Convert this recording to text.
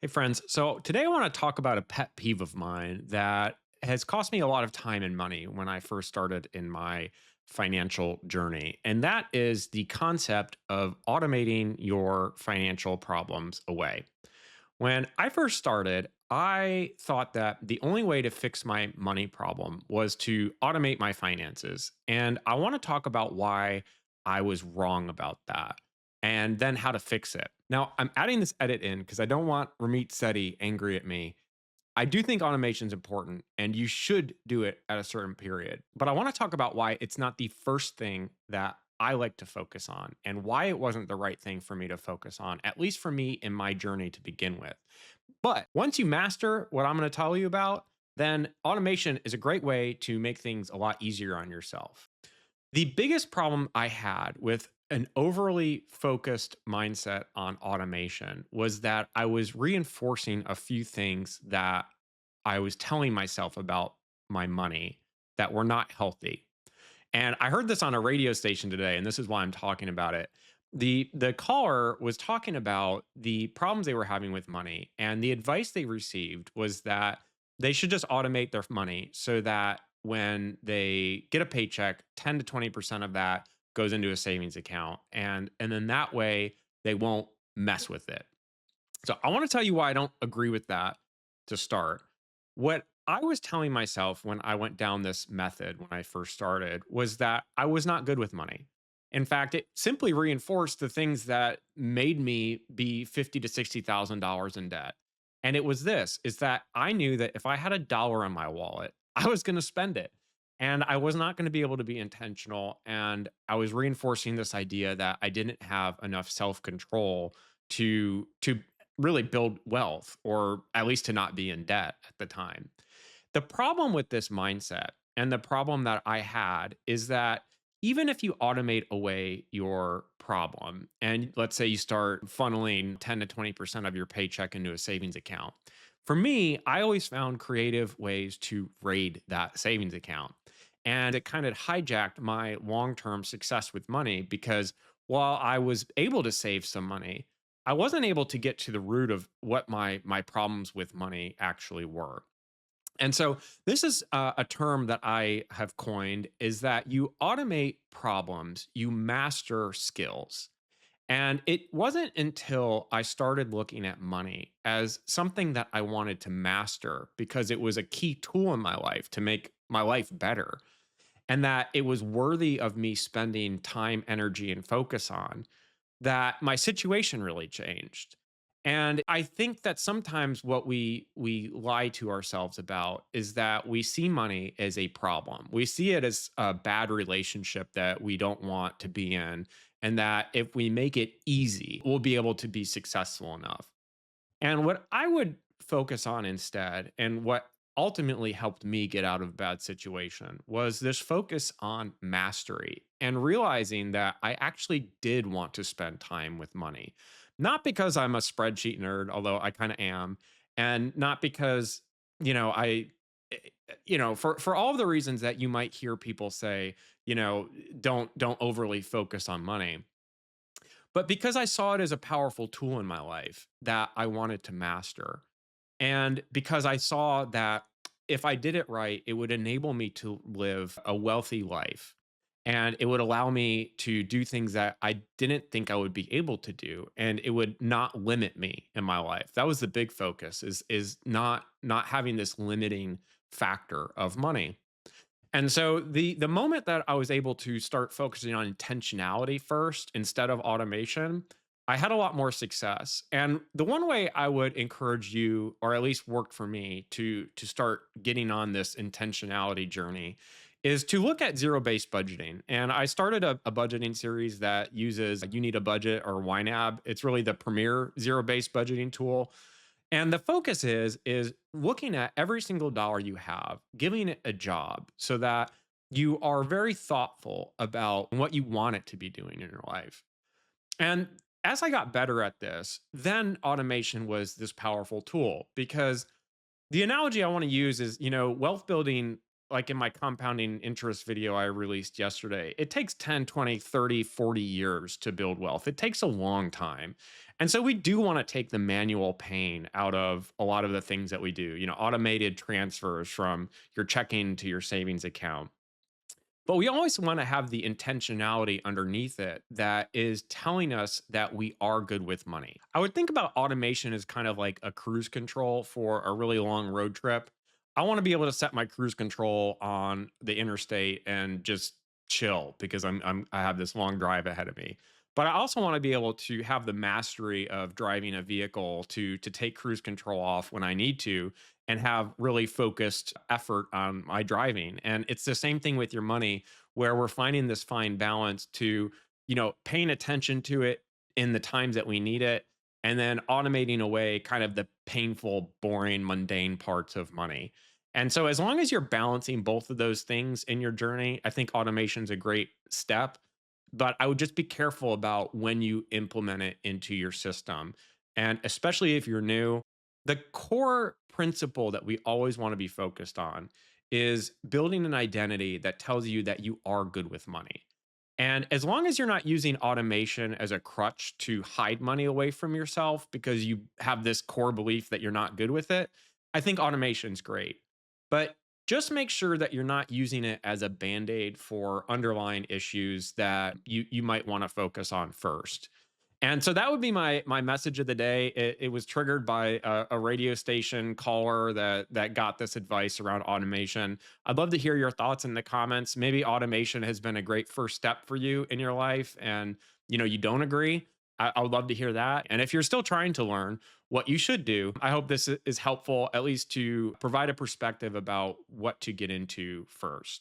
Hey, friends. So today I want to talk about a pet peeve of mine that has cost me a lot of time and money when I first started in my financial journey. And that is the concept of automating your financial problems away. When I first started, I thought that the only way to fix my money problem was to automate my finances. And I want to talk about why I was wrong about that and then how to fix it. Now, I'm adding this edit in because I don't want Ramit Sethi angry at me. I do think automation is important and you should do it at a certain period. But I want to talk about why it's not the first thing that I like to focus on and why it wasn't the right thing for me to focus on, at least for me in my journey to begin with. But once you master what I'm going to tell you about, then automation is a great way to make things a lot easier on yourself. The biggest problem I had with an overly focused mindset on automation was that I was reinforcing a few things that I was telling myself about my money that were not healthy. And I heard this on a radio station today, and this is why I'm talking about it. The caller was talking about the problems they were having with money, and the advice they received was that they should just automate their money so that when they get a paycheck, 10 to 20% of that goes into a savings account. And then that way they won't mess with it. So I want to tell you why I don't agree with that to start. What I was telling myself when I went down this method when I first started was that I was not good with money. In fact, it simply reinforced the things that made me be 50 to $60,000 in debt. And it was this is that I knew that if I had a dollar in my wallet, I was going to spend it. And I was not going to be able to be intentional. And I was reinforcing this idea that I didn't have enough self-control to really build wealth or at least to not be in debt at the time. The problem with this mindset and the problem that I had is that even if you automate away your problem and let's say you start funneling 10 to 20% of your paycheck into a savings account. For me, I always found creative ways to raid that savings account. And it kind of hijacked my long term success with money because while I was able to save some money, I wasn't able to get to the root of what my problems with money actually were. And so this is a term that I have coined is that you automate problems, you master skills. And it wasn't until I started looking at money as something that I wanted to master because it was a key tool in my life to make my life better and that it was worthy of me spending time, energy, and focus on that my situation really changed. And I think that sometimes what we lie to ourselves about is that we see money as a problem. We see it as a bad relationship that we don't want to be in and that if we make it easy, we'll be able to be successful enough. And what I would focus on instead, and what ultimately helped me get out of a bad situation, was this focus on mastery and realizing that I actually did want to spend time with money. Not because I'm a spreadsheet nerd, although I kind of am, and not because, you know, for all of the reasons that you might hear people say, don't overly focus on money, but because I saw it as a powerful tool in my life that I wanted to master. And because I saw that if I did it right, it would enable me to live a wealthy life. And it would allow me to do things that I didn't think I would be able to do. And it would not limit me in my life. That was the big focus is not having this limiting factor of money. And so the moment that I was able to start focusing on intentionality first instead of automation, I had a lot more success. And the one way I would encourage you, or at least worked for me, to start getting on this intentionality journey is to look at zero-based budgeting. And I started a budgeting series that uses You Need a Budget or YNAB. It's really the premier zero-based budgeting tool. And the focus is looking at every single dollar you have, giving it a job so that you are very thoughtful about what you want it to be doing in your life. And as I got better at this, then automation was this powerful tool because the analogy I want to use is, wealth building like in my compounding interest video I released yesterday, it takes 10, 20, 30, 40 years to build wealth. It takes a long time. And so we do want to take the manual pain out of a lot of the things that we do, automated transfers from your checking to your savings account. But we always want to have the intentionality underneath it that is telling us that we are good with money. I would think about automation as kind of like a cruise control for a really long road trip. I want to be able to set my cruise control on the interstate and just chill because I have this long drive ahead of me. But I also want to be able to have the mastery of driving a vehicle to take cruise control off when I need to and have really focused effort on my driving. And it's the same thing with your money, where we're finding this fine balance to, paying attention to it in the times that we need it, and then automating away kind of the painful, boring, mundane parts of money. And so, as long as you're balancing both of those things in your journey, I think automation's a great step. But I would just be careful about when you implement it into your system. And especially if you're new, the core principle that we always want to be focused on is building an identity that tells you that you are good with money. And as long as you're not using automation as a crutch to hide money away from yourself because you have this core belief that you're not good with it, I think automation's great. But just make sure that you're not using it as a band-aid for underlying issues that you might want to focus on first. And so that would be my message of the day. It was triggered by a radio station caller that got this advice around automation. I'd love to hear your thoughts in the comments. Maybe automation has been a great first step for you in your life, and you don't agree. I would love to hear that. And if you're still trying to learn what you should do, I hope this is helpful, at least to provide a perspective about what to get into first.